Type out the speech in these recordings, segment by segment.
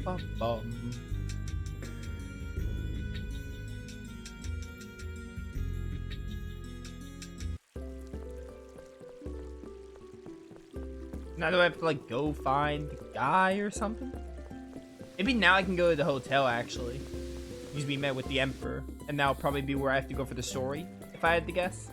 Bum. Now do I have to like go find the guy or something? Maybe now I can go to the hotel actually. Because we met with the Emperor. And that'll probably be where I have to go for the story, if I had to guess.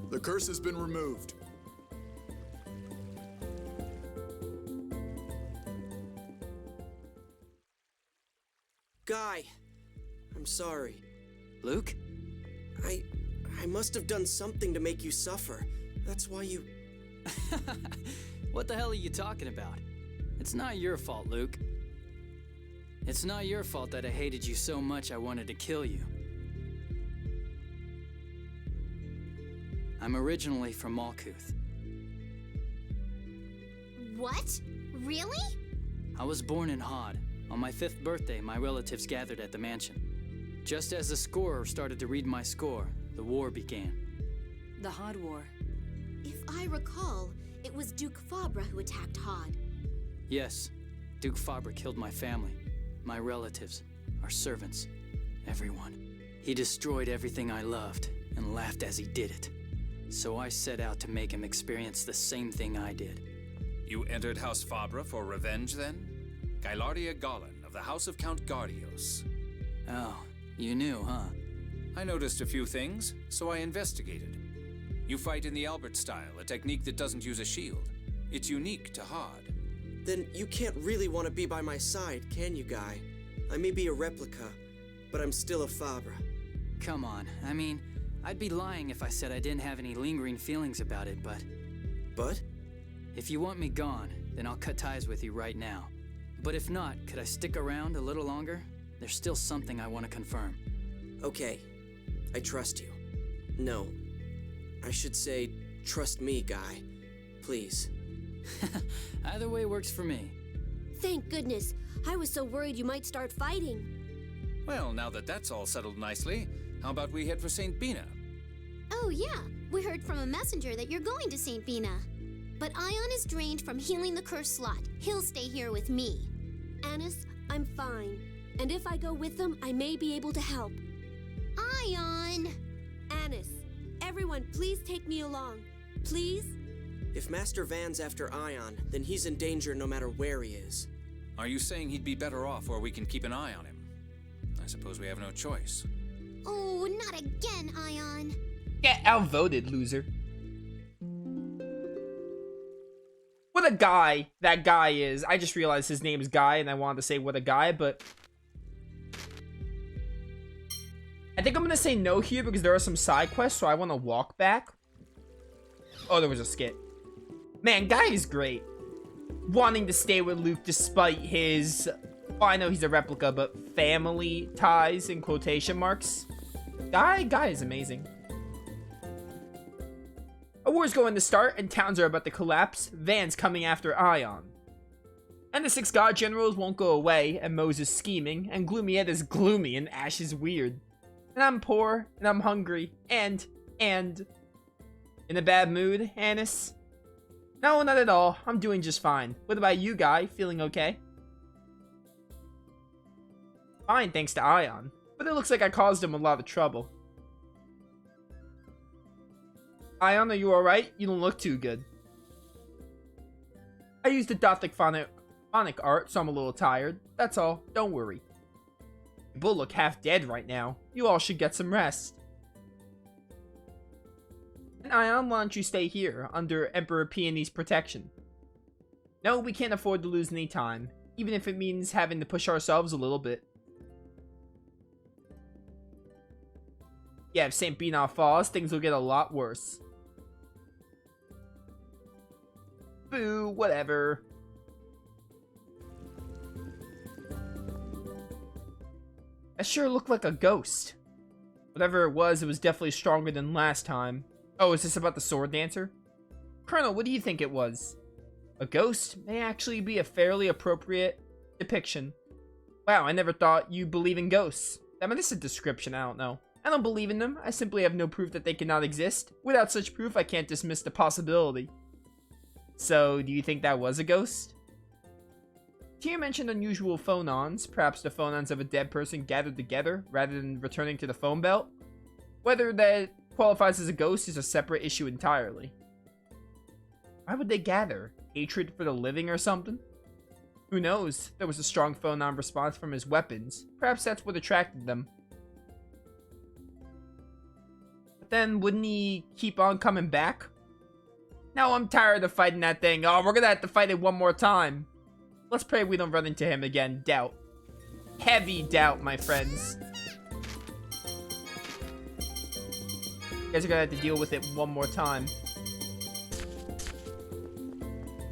The curse has been removed. Guy, I'm sorry. Luke? I must have done something to make you suffer. That's why you... What the hell are you talking about? It's not your fault, Luke. It's not your fault that I hated you so much I wanted to kill you. I'm originally from Malkuth. What? Really? I was born in Hod. On my 5th birthday, my relatives gathered at the mansion. Just as the scorer started to read my score, the war began. The Hod War. If I recall, it was Duke Fabra who attacked Hod. Yes, Duke Fabra killed my family, my relatives, our servants, everyone. He destroyed everything I loved and laughed as he did it. So I set out to make him experience the same thing I did. You entered House Fabra for revenge, then? Gylardia Golan of the House of Count Gardios. Oh, you knew, huh? I noticed a few things, so I investigated. You fight in the Albert style, a technique that doesn't use a shield. It's unique to Hod. Then you can't really want to be by my side, can you, Guy? I may be a replica, but I'm still a Fabra. Come on, I mean, I'd be lying if I said I didn't have any lingering feelings about it, but... But? If you want me gone, then I'll cut ties with you right now. But if not, could I stick around a little longer? There's still something I want to confirm. Okay, I trust you. No, I should say, trust me, Guy. Please. Either way works for me. Thank goodness. I was so worried you might start fighting. Well, now that that's all settled nicely, how about we head for St. Bina? Oh yeah, we heard from a messenger that you're going to St. Bina. But Ion is drained from healing the cursed slot. He'll stay here with me. Annis, I'm fine. And if I go with them, I may be able to help. Ion! Annis, everyone, please take me along. Please? If Master Van's after Ion, then he's in danger no matter where he is. Are you saying he'd be better off where we can keep an eye on him? I suppose we have no choice. Oh, not again, Ion. Get outvoted, loser. What a guy that guy is. I just realized his name is Guy, and I wanted to say what a guy, but... I think I'm going to say no here because there are some side quests, so I want to walk back. Oh, there was a skit. Man, Guy is great. Wanting to stay with Luke despite his... Well, I know he's a replica, but family ties in quotation marks. Guy is amazing. A war's going to start, and towns are about to collapse. Van's coming after Ion. And the 6 god generals won't go away, and Moses scheming, and Gloomiette is gloomy, and Ash is weird. And I'm poor, and I'm hungry, and... In a bad mood, Annis? No, not at all. I'm doing just fine. What about you, Guy? Feeling okay? Fine, thanks to Ion. But it looks like I caused him a lot of trouble. Ion, are you alright? You don't look too good. I used the Gothic phonic art, so I'm a little tired. That's all. Don't worry. You both look half dead right now. You all should get some rest. And Ion, why don't you stay here, under Emperor Peony's protection? No, we can't afford to lose any time, even if it means having to push ourselves a little bit. Yeah, if St. Bina falls, things will get a lot worse. Boo, whatever. That sure looked like a ghost. Whatever it was definitely stronger than last time. Oh, is this about the sword dancer? Colonel, what do you think it was? A ghost may actually be a fairly appropriate depiction. Wow, I never thought you believe in ghosts. I mean, this is a description, I don't know. I don't believe in them. I simply have no proof that they cannot exist. Without such proof, I can't dismiss the possibility. So, do you think that was a ghost? Tyr mentioned unusual phonons, perhaps the phonons of a dead person gathered together rather than returning to the phone belt. Whether that qualifies as a ghost is a separate issue entirely. Why would they gather? Hatred for the living or something? Who knows? There was a strong phonon response from his weapons. Perhaps that's what attracted them. But then, wouldn't he keep on coming back? No, I'm tired of fighting that thing. Oh, we're gonna have to fight it one more time. Let's pray we don't run into him again. Doubt. Heavy doubt, my friends. You guys are gonna have to deal with it one more time.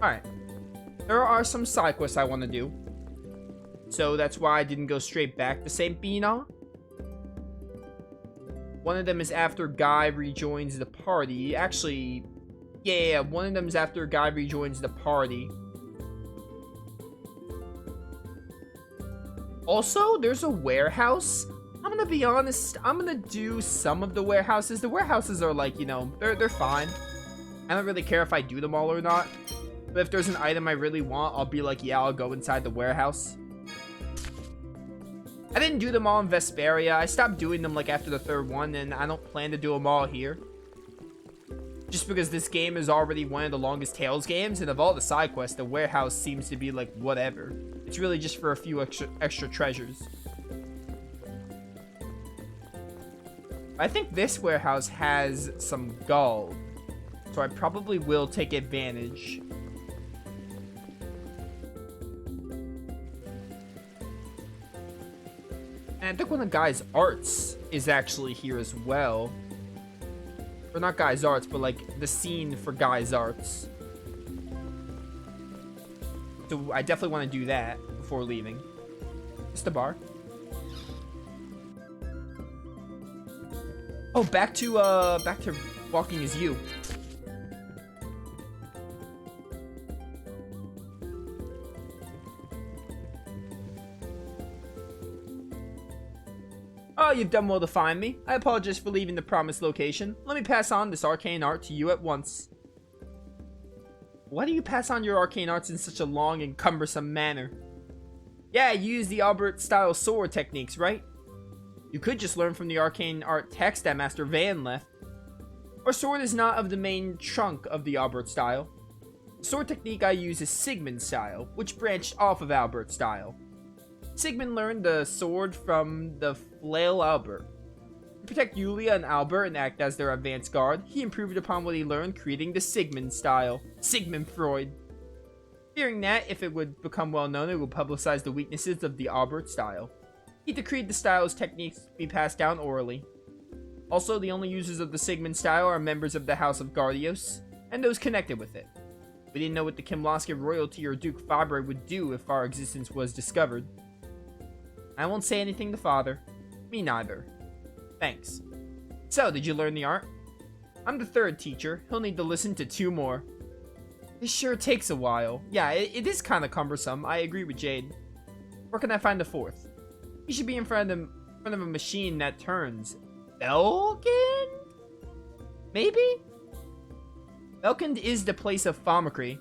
Alright. There are some side quests I want to do. So that's why I didn't go straight back to St. Bina. One of them is after Guy rejoins the party. Actually, yeah, one of them is after Guy rejoins the party. Also, there's a warehouse. I'm gonna be honest, I'm gonna do some of the warehouses. The warehouses are like, you know, they're fine. I don't really care if I do them all or not. But if there's an item I really want, I'll be like, yeah, I'll go inside the warehouse. I didn't do them all in Vesperia. I stopped doing them like after the third one, and I don't plan to do them all here. Just because this game is already one of the longest Tales games, and of all the side quests, the warehouse seems to be like whatever. It's really just for a few extra treasures. I think this warehouse has some gold, so I probably will take advantage. And I think one of Guy's arts is actually here as well. Or not Guy's arts, but like the scene for Guy's arts. So I definitely want to do that before leaving. Just the bar. Oh, back to walking as you. Oh, you've done well to find me. I apologize for leaving the promised location. Let me pass on this arcane art to you at once. Why do you pass on your arcane arts in such a long and cumbersome manner? Yeah, you use the Albert-style sword techniques, right? You could just learn from the arcane art text that Master Van left. Our sword is not of the main trunk of the Albert style. The sword technique I use is Sigmund style, which branched off of Albert style. Sigmund learned the sword from the flail Albert. To protect Yulia and Albert and act as their advance guard, he improved upon what he learned, creating the Sigmund style. Sigmund Freud. Fearing that, if it would become well known, it would publicize the weaknesses of the Albert style. He decreed the style's techniques be passed down orally. Also, the only users of the Sigmund style are members of the House of Gardios, and those connected with it. We didn't know what the Kimlaskin royalty or Duke Fabre would do if our existence was discovered. I won't say anything to Father. Me neither. Thanks. So, did you learn the art? I'm the third teacher. He'll need to listen to 2 more. This sure takes a while. Yeah, it is kind of cumbersome. I agree with Jade. Where can I find the 4th? He should be in front of a machine that turns. Belkind? Maybe? Belkind is the place of Thaumachi.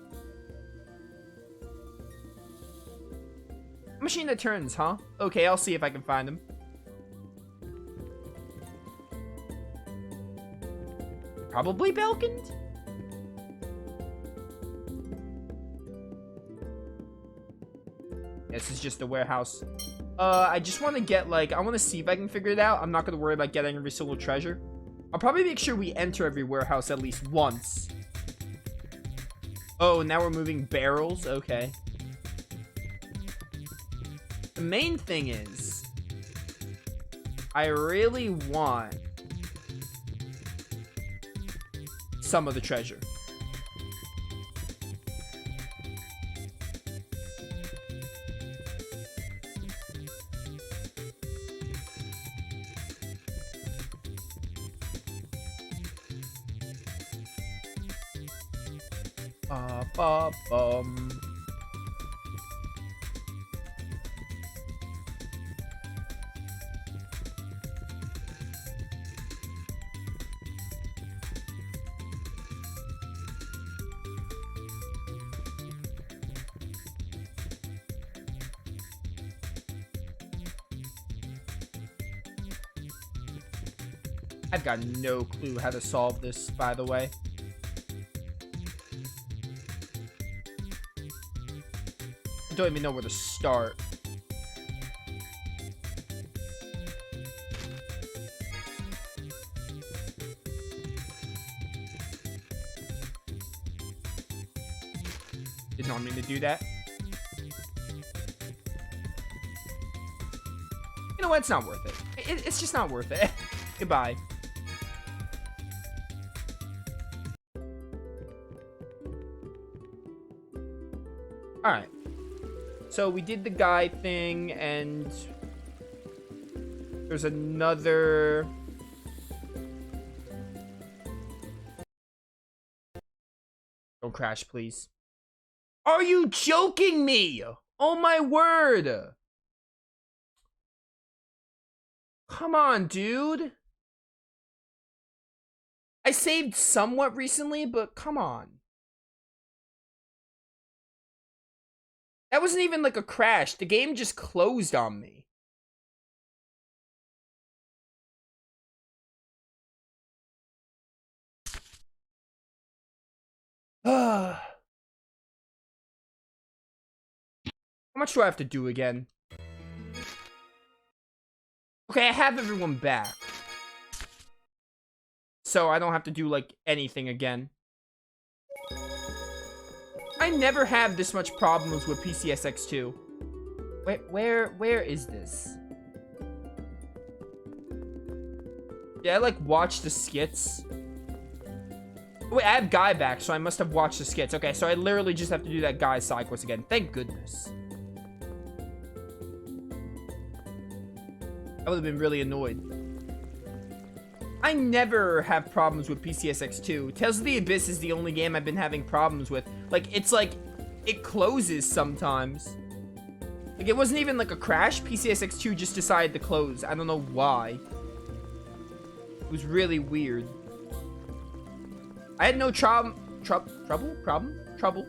Machine that turns, huh? Okay, I'll see if I can find him. Probably Belkind? This is just a warehouse. I just want to get, like, I want to see if I can figure it out. I'm not going to worry about getting every single treasure. I'll probably make sure we enter every warehouse at least once. Oh, now we're moving barrels? Okay. The main thing is, I really want some of the treasure. Ba, ba, bum. I've got no clue how to solve this, by the way. I don't even know where to start. Did not mean to do that. You know what? It's not worth it. It's just not worth it. Goodbye. Alright. So we did the guy thing, and there's another... Don't crash, please. Are you joking me? Oh my word! Come on, dude. I saved somewhat recently, but come on. That wasn't even like a crash. The game just closed on me. How much do I have to do again? Okay, I have everyone back. So I don't have to do, like, anything again. I never have this much problems with PCSX2. Where is this? Yeah, I, like, watched the skits. Wait, I have Guy back, so I must have watched the skits. Okay, so I literally just have to do that Guy's side quest again. Thank goodness. I would have been really annoyed. I never have problems with PCSX2. Tales of the Abyss is the only game I've been having problems with. Like, it's like, it closes sometimes. Like, it wasn't even like a crash. PCSX2 just decided to close. I don't know why. It was really weird. I had no trouble,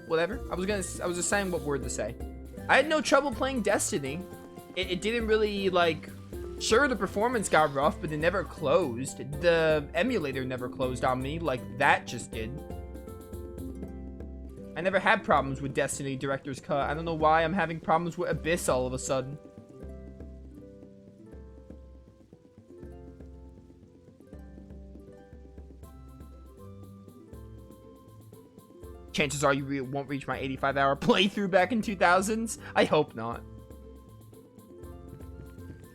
whatever. I was just saying what word to say. I had no trouble playing Destiny. It didn't really, like... Sure, the performance got rough, but it never closed. The emulator never closed on me like that just did. I never had problems with Destiny Director's Cut. I don't know why I'm having problems with Abyss all of a sudden. Chances are you won't reach my 85-hour playthrough back in 2000s. I hope not.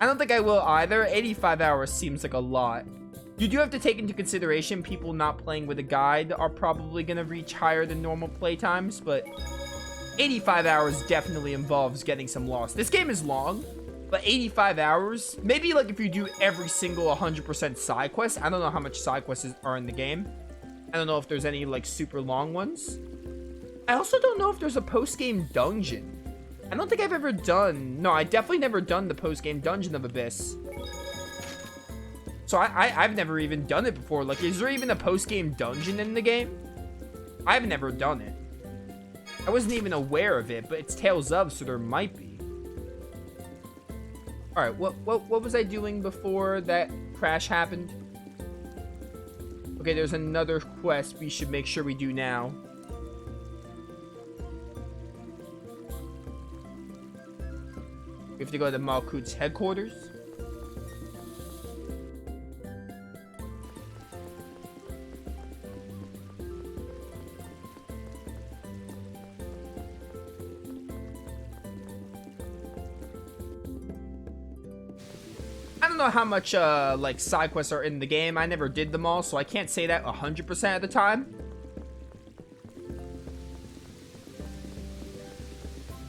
I don't think I will either. 85 hours seems like a lot. You do have to take into consideration people not playing with a guide are probably going to reach higher than normal playtimes, but 85 hours definitely involves getting some lost. This game is long, but 85 hours, maybe like if you do every single 100% side quest. I don't know how much side quests are in the game. I don't know if there's any like super long ones. I also don't know if there's a post-game dungeon. I don't think I've ever done... No, I definitely never done the post-game dungeon of Abyss. So I've never even done it before. Like, is there even a post-game dungeon in the game? I've never done it. I wasn't even aware of it, but it's Tales of, so there might be. Alright, what was I doing before that crash happened? Okay, there's another quest we should make sure we do now. We have to go to Malkut's headquarters. I don't know how much, like, side quests are in the game. I never did them all, so I can't say that 100% of the time.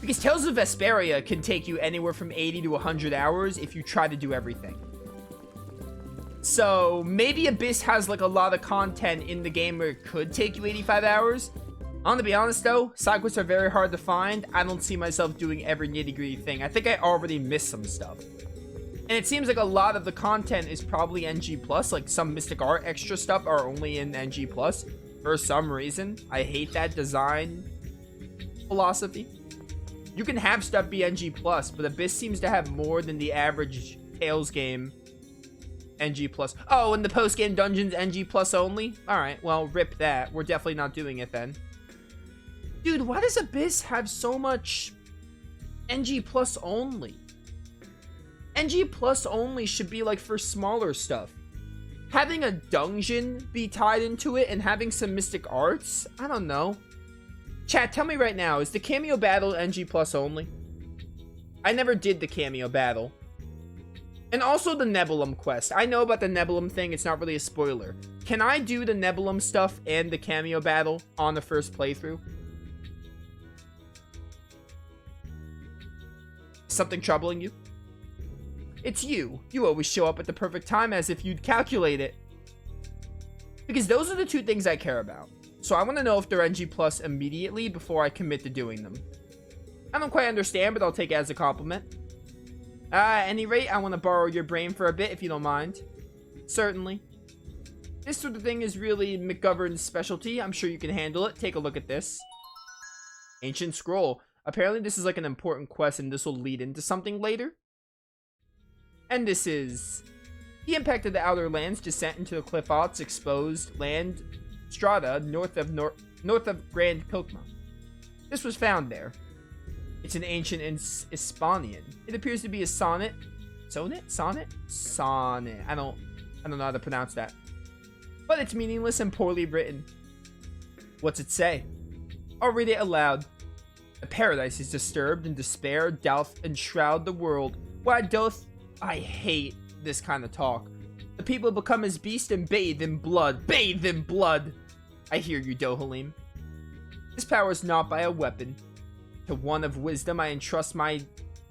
Because Tales of Vesperia can take you anywhere from 80 to 100 hours if you try to do everything. So, maybe Abyss has, like, a lot of content in the game where it could take you 85 hours. I'm gonna be honest though, side quests are very hard to find. I don't see myself doing every nitty-gritty thing. I think I already missed some stuff. And it seems like a lot of the content is probably NG+, like some Mystic Art extra stuff are only in NG+. For some reason, I hate that design philosophy. You can have stuff be NG+, but Abyss seems to have more than the average Tales game NG+. Oh, and the post-game dungeons NG+ only? Alright, well, rip that. We're definitely not doing it then. Dude, why does Abyss have so much NG+ only? NG+ only should be like for smaller stuff. Having a dungeon be tied into it and having some Mystic Arts? I don't know. Chat, tell me right now, is the cameo battle NG+ only? I never did the cameo battle. And also the Nebulum quest. I know about the Nebulum thing, it's not really a spoiler. Can I do the Nebulum stuff and the cameo battle on the first playthrough? Something troubling you? It's you. You always show up at the perfect time as if you'd calculate it. Because those are the two things I care about. So I want to know if they're NG+ immediately before I commit to doing them. I don't quite understand, but I'll take it as a compliment. At any rate, I want to borrow your brain for a bit if you don't mind. Certainly. This sort of thing is really McGovern's specialty. I'm sure you can handle it. Take a look at this. Ancient Scroll. Apparently this is like an important quest and this will lead into something later. And this is the impact of the Outer Lands, descent into the Cliffot's exposed land strata north of Grand Pilkma. This was found there. It's an ancient Ispanian. It appears to be a sonnet. Sonnet? I don't know how to pronounce that. But it's meaningless and poorly written. What's it say? I'll read it aloud. The paradise is disturbed and despair doth enshroud the world. Why doth... I hate this kind of talk. The people become as beast and bathe in blood. Bathe in blood! I hear you, Dohalim. This power is not by a weapon. To one of wisdom I entrust my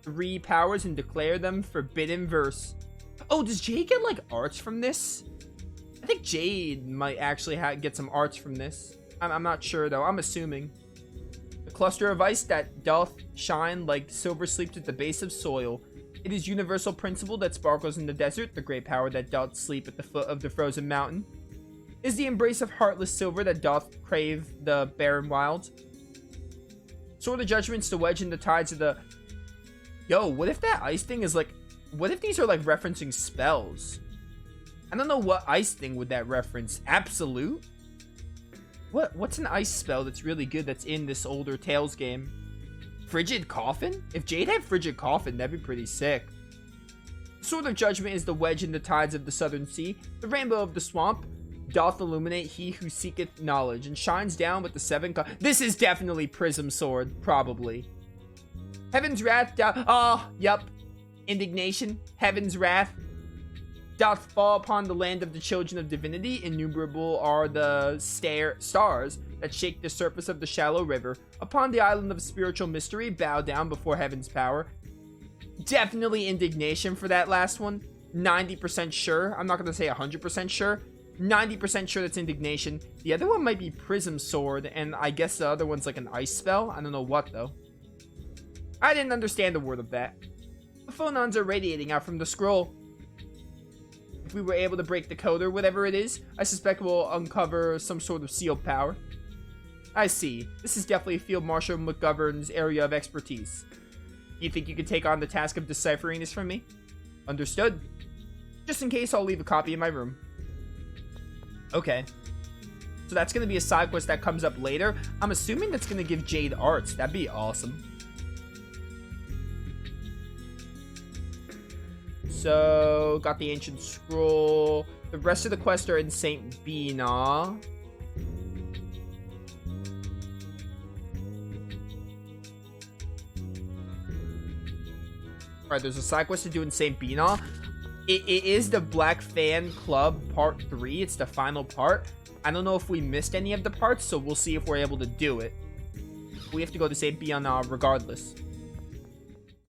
3 powers and declare them forbidden verse. Oh, does Jade get, like, arts from this? I think Jade might actually get some arts from this. I'm not sure, though. I'm assuming. The cluster of ice that doth shine like silver sleeps at the base of soil. It is universal principle that sparkles in the desert, the great power that doth sleep at the foot of the frozen mountain. Is the embrace of heartless silver that doth crave the barren wilds. Sword of Judgment's the wedge in the tides of the... Yo, what if that ice thing is like... What if these are like referencing spells? I don't know what ice thing would that reference. Absolute? What's an ice spell that's really good that's in this older Tales game? Frigid Coffin? If Jade had Frigid Coffin, that'd be pretty sick. Sword of Judgment is the wedge in the tides of the southern sea. The rainbow of the swamp doth illuminate he who seeketh knowledge, and shines down with the 7 This is definitely Prism Sword, probably. Heaven's Wrath yup. Indignation. Heaven's Wrath doth fall upon the land of the children of divinity. Innumerable are the stars that shake the surface of the shallow river. Upon the island of spiritual mystery, bow down before heaven's power. Definitely Indignation for that last one. 90% sure. I'm not going to say 100% sure. 90% sure that's Indignation. The other one might be Prism Sword, and I guess the other one's like an ice spell. I don't know what, though. I didn't understand a word of that. The phonons are radiating out from the scroll. If we were able to break the code or whatever it is, I suspect we'll uncover some sort of sealed power. I see. This is definitely Field Marshal McGovern's area of expertise. You think you could take on the task of deciphering this from me? Understood. Just in case, I'll leave a copy in my room. Okay. So that's going to be a side quest that comes up later. I'm assuming that's going to give Jade arts. That'd be awesome. So, got the Ancient Scroll. The rest of the quests are in St. Bina. Alright, there's a side quest to do in St. Bina. It is the Black Fan Club Part 3. It's the final part. I don't know if we missed any of the parts, so we'll see if we're able to do it. We have to go to St. Bina regardless.